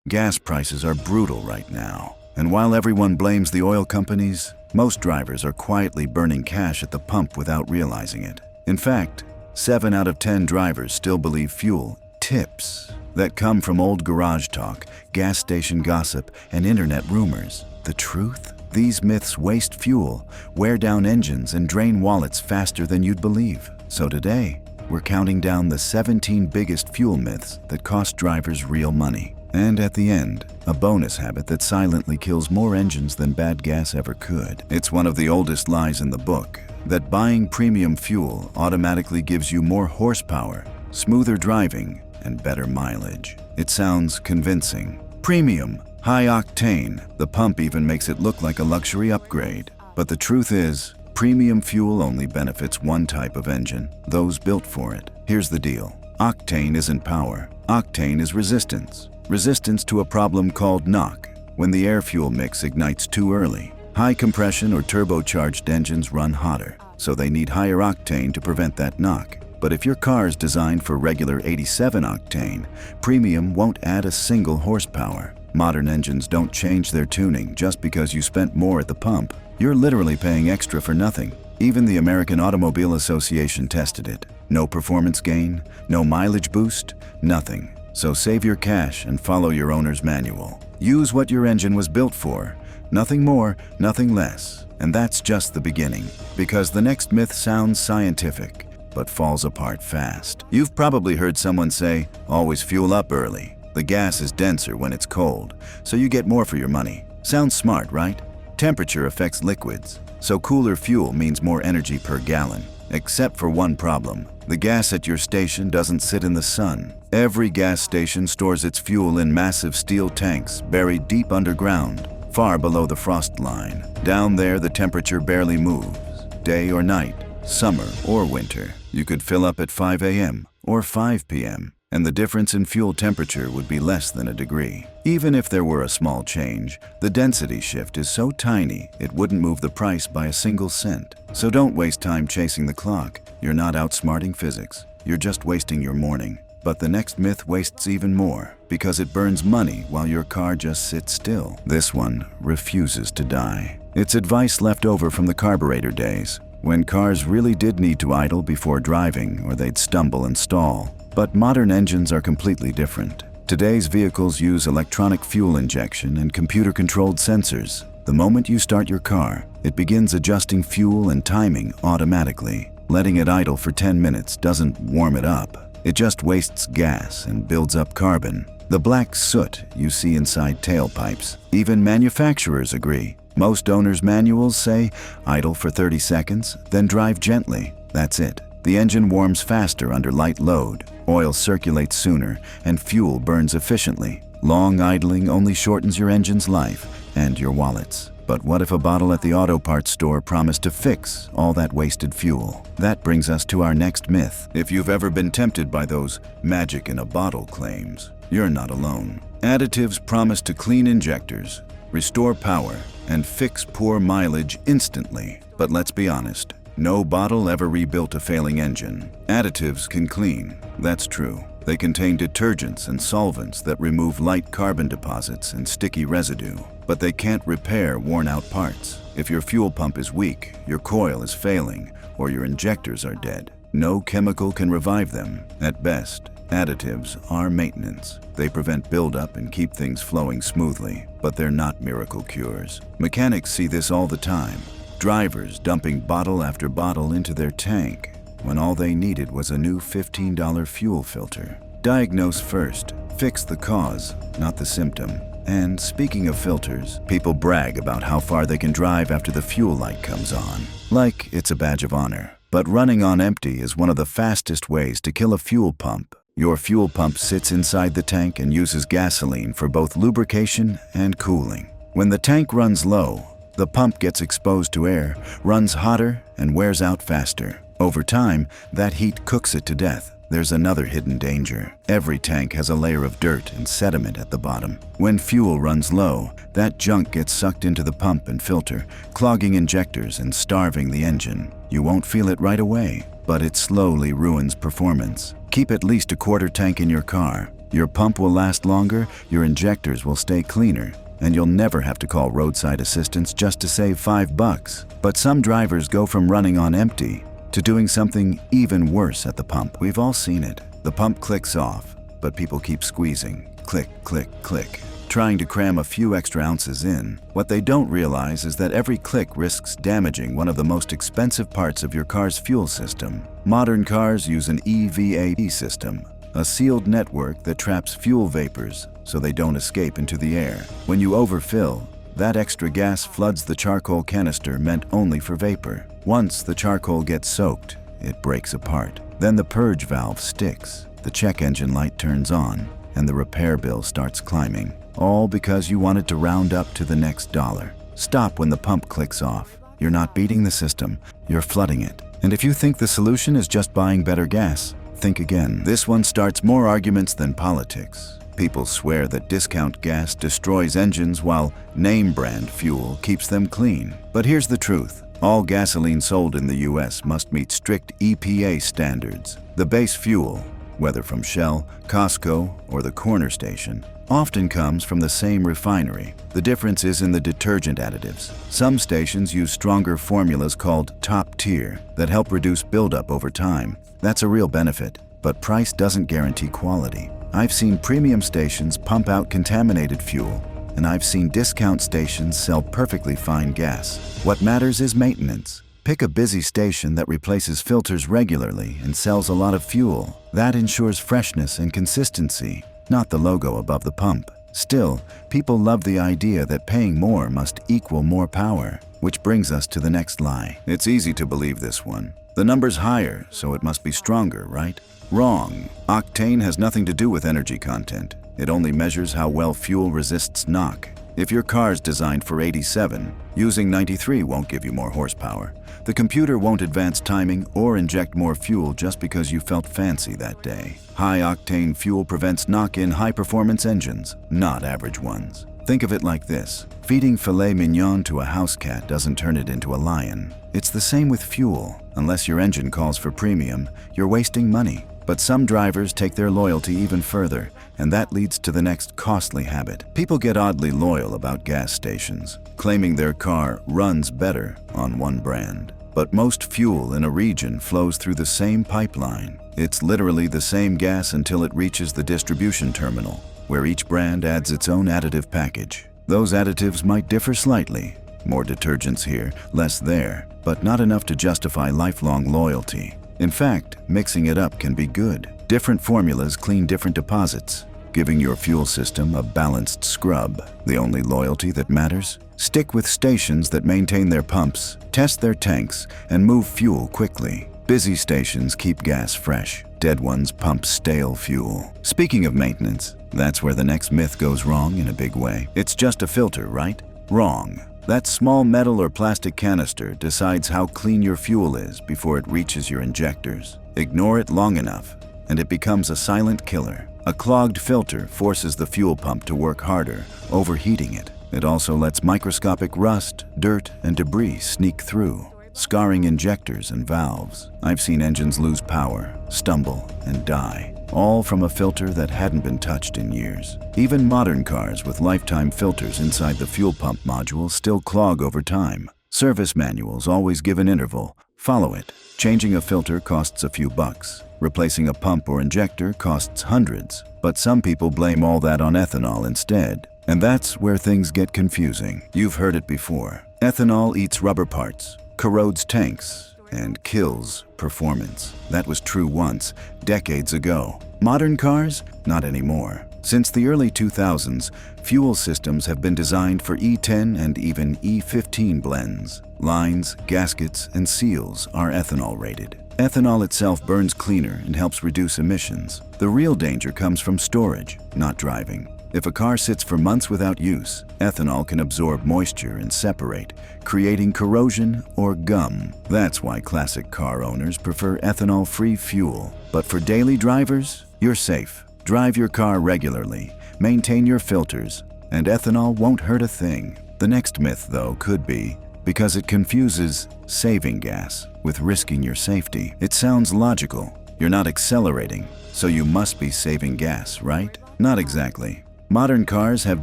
Gas prices are brutal right now. And while everyone blames the oil companies, most drivers are quietly burning cash at the pump without realizing it. In fact, 7 out of 10 drivers still believe fuel tips that come from old garage talk, gas station gossip, and internet rumors. The truth? These myths waste fuel, wear down engines, and drain wallets faster than you'd believe. So today, we're counting down the 17 biggest fuel myths that cost drivers real money. And at the end, a bonus habit that silently kills more engines than bad gas ever could. It's one of the oldest lies in the book, that buying premium fuel automatically gives you more horsepower, smoother driving, and better mileage. It sounds convincing. Premium, high octane. The pump even makes it look like a luxury upgrade. But the truth is, premium fuel only benefits one type of engine, those built for it. Here's the deal. Octane isn't power. Octane is resistance. Resistance to a problem called knock, when the air-fuel mix ignites too early. High compression or turbocharged engines run hotter, so they need higher octane to prevent that knock. But if your car is designed for regular 87 octane, premium won't add a single horsepower. Modern engines don't change their tuning just because you spent more at the pump. You're literally paying extra for nothing. Even the American Automobile Association tested it. No performance gain, no mileage boost, nothing. So save your cash and follow your owner's manual. Use what your engine was built for. Nothing more, nothing less. And that's just the beginning. Because the next myth sounds scientific, but falls apart fast. You've probably heard someone say, always fuel up early. The gas is denser when it's cold, so you get more for your money. Sounds smart, right? Temperature affects liquids, so cooler fuel means more energy per gallon. Except for one problem. The gas at your station doesn't sit in the sun. Every gas station stores its fuel in massive steel tanks buried deep underground, far below the frost line. Down there, the temperature barely moves. Day or night, summer or winter. You could fill up at 5 a.m. or 5 p.m. and the difference in fuel temperature would be less than a degree. Even if there were a small change, the density shift is so tiny it wouldn't move the price by a single cent. So don't waste time chasing the clock. You're not outsmarting physics. You're just wasting your morning. But the next myth wastes even more, because it burns money while your car just sits still. This one refuses to die. It's advice left over from the carburetor days, when cars really did need to idle before driving or they'd stumble and stall. But modern engines are completely different. Today's vehicles use electronic fuel injection and computer-controlled sensors. The moment you start your car, it begins adjusting fuel and timing automatically. Letting it idle for 10 minutes doesn't warm it up. It just wastes gas and builds up carbon. The black soot you see inside tailpipes. Even manufacturers agree. Most owners' manuals say, idle for 30 seconds, then drive gently. That's it. The engine warms faster under light load, oil circulates sooner, and fuel burns efficiently. Long idling only shortens your engine's life and your wallets. But what if a bottle at the auto parts store promised to fix all that wasted fuel? That brings us to our next myth. If you've ever been tempted by those magic in a bottle claims, you're not alone. Additives promise to clean injectors, restore power, and fix poor mileage instantly. But let's be honest, no bottle ever rebuilt a failing engine. Additives can clean, that's true. They contain detergents and solvents that remove light carbon deposits and sticky residue. But they can't repair worn-out parts. If your fuel pump is weak, your coil is failing, or your injectors are dead, no chemical can revive them. At best, additives are maintenance. They prevent buildup and keep things flowing smoothly, but they're not miracle cures. Mechanics see this all the time. Drivers dumping bottle after bottle into their tank when all they needed was a new $15 fuel filter. Diagnose first. Fix the cause, not the symptom. And speaking of filters, people brag about how far they can drive after the fuel light comes on, like it's a badge of honor. But running on empty is one of the fastest ways to kill a fuel pump. Your fuel pump sits inside the tank and uses gasoline for both lubrication and cooling. When the tank runs low, the pump gets exposed to air, runs hotter, and wears out faster. Over time, that heat cooks it to death. There's another hidden danger. Every tank has a layer of dirt and sediment at the bottom. When fuel runs low, that junk gets sucked into the pump and filter, clogging injectors and starving the engine. You won't feel it right away, but it slowly ruins performance. Keep at least a quarter tank in your car. Your pump will last longer, your injectors will stay cleaner, and you'll never have to call roadside assistance just to save $5. But some drivers go from running on empty to doing something even worse at the pump. We've all seen it. The pump clicks off, but people keep squeezing. Click, click, click, trying to cram a few extra ounces in. What they don't realize is that every click risks damaging one of the most expensive parts of your car's fuel system. Modern cars use an EVAP system, a sealed network that traps fuel vapors so they don't escape into the air. When you overfill, that extra gas floods the charcoal canister meant only for vapor. Once the charcoal gets soaked, it breaks apart. Then the purge valve sticks, the check engine light turns on, and the repair bill starts climbing. All because you wanted to round up to the next dollar. Stop when the pump clicks off. You're not beating the system, you're flooding it. And if you think the solution is just buying better gas, think again. This one starts more arguments than politics. People swear that discount gas destroys engines while name brand fuel keeps them clean. But here's the truth. All gasoline sold in the US must meet strict EPA standards. The base fuel, whether from Shell, Costco, or the corner station, often comes from the same refinery. The difference is in the detergent additives. Some stations use stronger formulas called top tier that help reduce buildup over time. That's a real benefit, but price doesn't guarantee quality. I've seen premium stations pump out contaminated fuel, and I've seen discount stations sell perfectly fine gas. What matters is maintenance. Pick a busy station that replaces filters regularly and sells a lot of fuel. That ensures freshness and consistency, not the logo above the pump. Still, people love the idea that paying more must equal more power, which brings us to the next lie. It's easy to believe this one. The number's higher, so it must be stronger, right? Wrong. Octane has nothing to do with energy content. It only measures how well fuel resists knock. If your car's designed for 87, using 93 won't give you more horsepower. The computer won't advance timing or inject more fuel just because you felt fancy that day. High-octane fuel prevents knock in high-performance engines, not average ones. Think of it like this. Feeding filet mignon to a house cat doesn't turn it into a lion. It's the same with fuel. Unless your engine calls for premium, you're wasting money. But some drivers take their loyalty even further, and that leads to the next costly habit. People get oddly loyal about gas stations, claiming their car runs better on one brand. But most fuel in a region flows through the same pipeline. It's literally the same gas until it reaches the distribution terminal, where each brand adds its own additive package. Those additives might differ slightly. More detergents here, less there, but not enough to justify lifelong loyalty. In fact, mixing it up can be good. Different formulas clean different deposits, giving your fuel system a balanced scrub. The only loyalty that matters? Stick with stations that maintain their pumps, test their tanks, and move fuel quickly. Busy stations keep gas fresh. Dead ones pump stale fuel. Speaking of maintenance, that's where the next myth goes wrong in a big way. It's just a filter, right? Wrong. That small metal or plastic canister decides how clean your fuel is before it reaches your injectors. Ignore it long enough, and it becomes a silent killer. A clogged filter forces the fuel pump to work harder, overheating it. It also lets microscopic rust, dirt, and debris sneak through, scarring injectors and valves. I've seen engines lose power, stumble, and die, all from a filter that hadn't been touched in years. Even modern cars with lifetime filters inside the fuel pump module still clog over time. Service manuals always give an interval. Follow it. Changing a filter costs a few bucks. Replacing a pump or injector costs hundreds. But some people blame all that on ethanol instead. And that's where things get confusing. You've heard it before. Ethanol eats rubber parts, corrodes tanks, and kills performance. That was true once, decades ago. Modern cars? Not anymore. Since the early 2000s, fuel systems have been designed for E10 and even E15 blends. Lines, gaskets, and seals are ethanol rated. Ethanol itself burns cleaner and helps reduce emissions. The real danger comes from storage, not driving. If a car sits for months without use, ethanol can absorb moisture and separate, creating corrosion or gum. That's why classic car owners prefer ethanol-free fuel. But for daily drivers, you're safe. Drive your car regularly, maintain your filters, and ethanol won't hurt a thing. The next myth, though, could be because it confuses saving gas with risking your safety. It sounds logical, You're not accelerating, so you must be saving gas, right? Not exactly. Modern cars have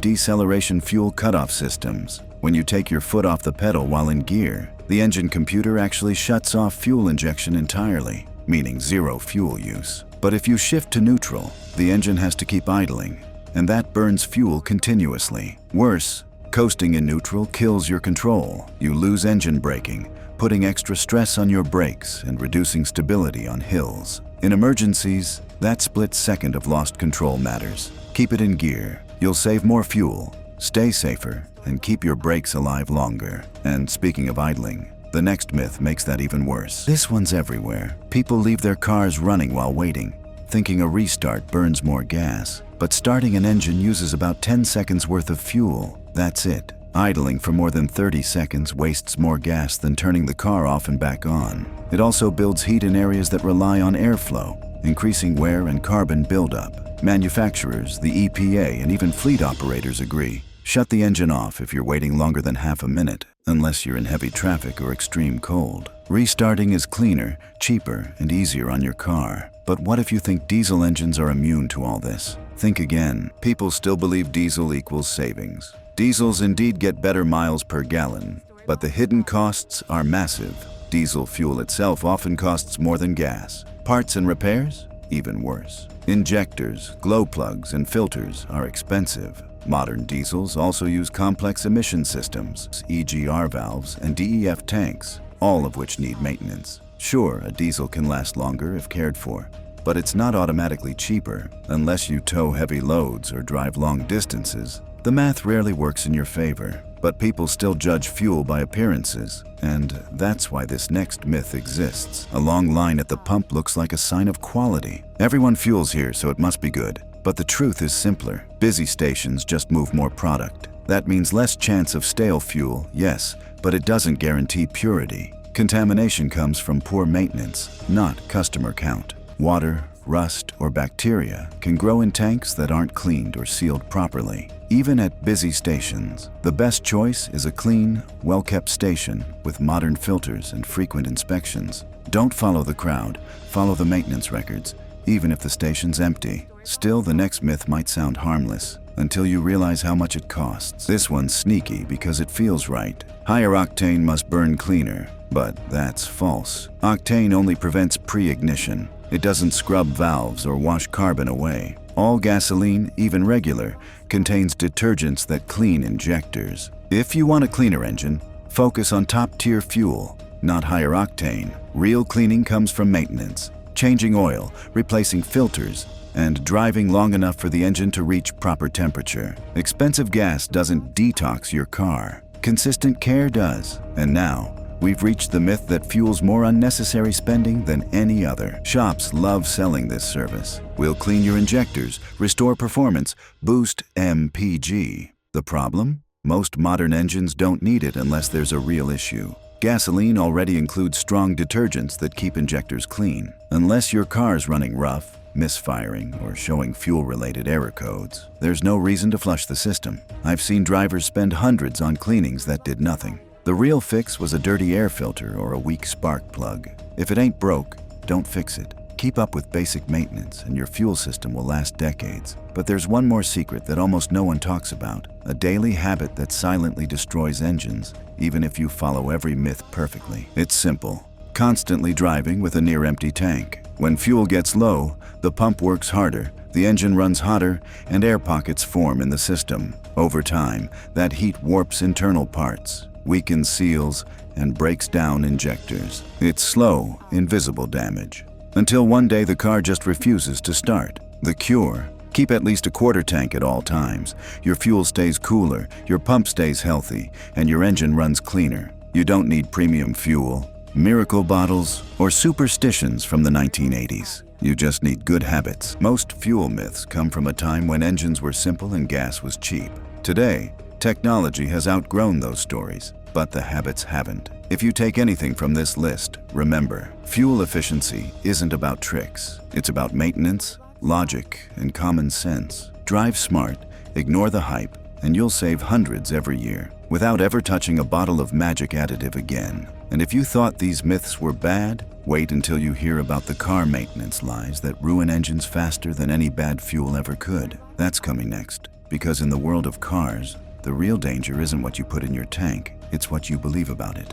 deceleration fuel cutoff systems. When you take your foot off the pedal while in gear, the engine computer actually shuts off fuel injection entirely, meaning zero fuel use. But if you shift to neutral, the engine has to keep idling, and that burns fuel continuously. Worse, coasting in neutral kills your control. You lose engine braking, putting extra stress on your brakes and reducing stability on hills. In emergencies, that split second of lost control matters. Keep it in gear. You'll save more fuel, stay safer, and keep your brakes alive longer. And speaking of idling, the next myth makes that even worse. This one's everywhere. People leave their cars running while waiting, thinking a restart burns more gas. But starting an engine uses about 10 seconds worth of fuel. That's it. Idling for more than 30 seconds wastes more gas than turning the car off and back on. It also builds heat in areas that rely on airflow, increasing wear and carbon buildup. Manufacturers, the EPA, and even fleet operators agree. Shut the engine off if you're waiting longer than half a minute, unless you're in heavy traffic or extreme cold. Restarting is cleaner, cheaper, and easier on your car. But what if you think diesel engines are immune to all this? Think again. People still believe diesel equals savings. Diesels indeed get better miles per gallon, but the hidden costs are massive. Diesel fuel itself often costs more than gas. Parts and repairs? Even worse. Injectors, glow plugs, and filters are expensive. Modern diesels also use complex emission systems, EGR valves, and DEF tanks, all of which need maintenance. Sure, a diesel can last longer if cared for, but it's not automatically cheaper unless you tow heavy loads or drive long distances. The math rarely works in your favor, but people still judge fuel by appearances, and that's why this next myth exists. A long line at the pump looks like a sign of quality. Everyone fuels here, so it must be good. But the truth is simpler. Busy stations just move more product. That means less chance of stale fuel, yes, but it doesn't guarantee purity. Contamination comes from poor maintenance, not customer count. Water, rust, or bacteria can grow in tanks that aren't cleaned or sealed properly. Even at busy stations, the best choice is a clean, well-kept station with modern filters and frequent inspections. Don't follow the crowd, follow the maintenance records, even if the station's empty. Still, the next myth might sound harmless until you realize how much it costs. This one's sneaky because it feels right. Higher octane must burn cleaner, but that's false. Octane only prevents pre-ignition. It doesn't scrub valves or wash carbon away. All gasoline, even regular, contains detergents that clean injectors. If you want a cleaner engine, focus on top-tier fuel, not higher octane. Real cleaning comes from maintenance, changing oil, replacing filters, and driving long enough for the engine to reach proper temperature. Expensive gas doesn't detox your car. Consistent care does. And now, we've reached the myth that fuels more unnecessary spending than any other. Shops love selling this service. We'll clean your injectors, restore performance, boost MPG. The problem? Most modern engines don't need it unless there's a real issue. Gasoline already includes strong detergents that keep injectors clean. Unless your car's running rough, misfiring, or showing fuel-related error codes, there's no reason to flush the system. I've seen drivers spend hundreds on cleanings that did nothing. The real fix was a dirty air filter or a weak spark plug. If it ain't broke, don't fix it. Keep up with basic maintenance and your fuel system will last decades. But there's one more secret that almost no one talks about, a daily habit that silently destroys engines, even if you follow every myth perfectly. It's simple. Constantly driving with a near-empty tank. When fuel gets low, the pump works harder, the engine runs hotter, and air pockets form in the system. Over time, that heat warps internal parts, weakens seals, and breaks down injectors. It's slow, invisible damage. Until one day the car just refuses to start. The cure? Keep at least a quarter tank at all times. Your fuel stays cooler, your pump stays healthy, and your engine runs cleaner. You don't need premium fuel, miracle bottles, or superstitions from the 1980s. You just need good habits. Most fuel myths come from a time when engines were simple and gas was cheap. Today, technology has outgrown those stories, but the habits haven't. If you take anything from this list, remember, fuel efficiency isn't about tricks. It's about maintenance, logic, and common sense. Drive smart, ignore the hype, and you'll save hundreds every year without ever touching a bottle of magic additive again. And if you thought these myths were bad, wait until you hear about the car maintenance lies that ruin engines faster than any bad fuel ever could. That's coming next, because in the world of cars, the real danger isn't what you put in your tank, it's what you believe about it.